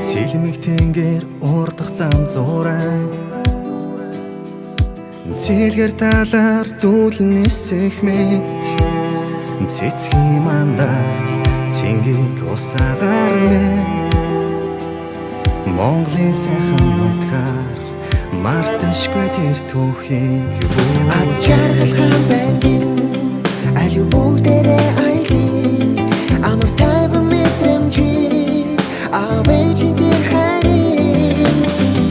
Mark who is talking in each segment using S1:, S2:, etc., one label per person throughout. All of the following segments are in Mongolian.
S1: Цэлмэг тэнгэр урдах зам зураа цэлгэр талаар дүүлэн нисэх мэт цэцгийн мандал цэнгийг усаагаар мэн Монголын сайхан нутгаар марташгүй тэр түүхийг
S2: аз жаргалхан бангийн аюу бүгдээрээ айлын амар тайван мэдрэмжийг авэж идэх харин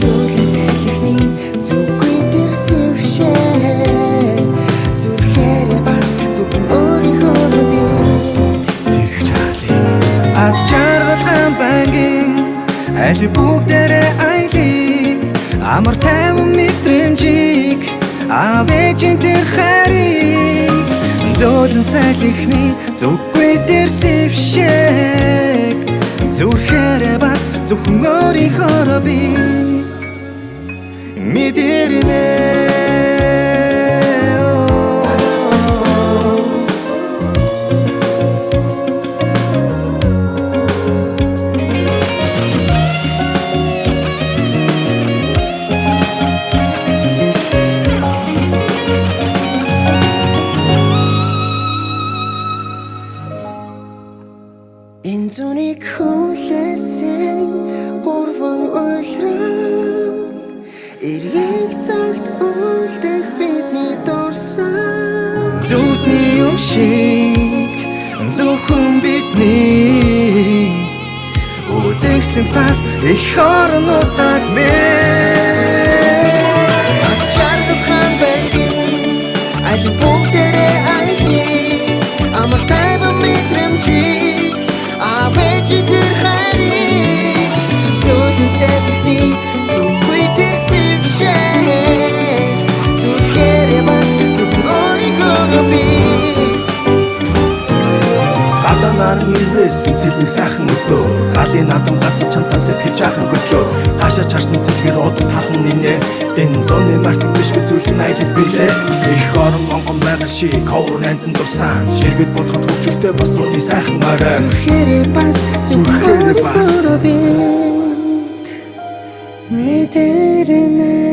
S2: зүйлээ салхины зүггүй тэр сэвшээ зүрхээрээ бас зөвхөн өөрийнхөө бит
S1: тэрх чарлыг аз жаргалхан бангийн аюу бүгдээрээ айлын амар тайван мэдрэмжийг авэж тэр харийг зөөлөн салхины зүггүй тэр сэвшээг зүрхээрээ бас зөвхөн өөрийнхөө би мэдэрнэ
S2: энэ зүнийг хүлээсэн гурван уйлрал эргийг цагт үлдэх бидний дурсан
S1: зүудний юм шиг зөвхөн бидний үзэгслэн тас их орнуудад мэн
S2: аз жаргалхан бангийн аюу бүгдээрээ айлын амар тайван мэдрэмжийг авэж идэх харин зөвхөн салхины зүггүй тэр сэвшээ зүрхээрээ бас зөвхөн өөрийнхөө бит
S1: гадаанаар нэрвэсэн цэлмэг сайхан өдөө халын надам газар чамтаа сэтгэл жаахан хөтлөө хаашаач харсан цэлгэр удаа талан нинэ энэ зуны мартах бишгүй зүйлэн аялал билээ их орон монгон байгаа шиг ховор амтан дурсан ширгэд бодоход хөвчлөлтэй бас зуны сайхан орой
S2: зүрхээрээ бас зөвхөн өөрийнхөө бит мэдэрнэ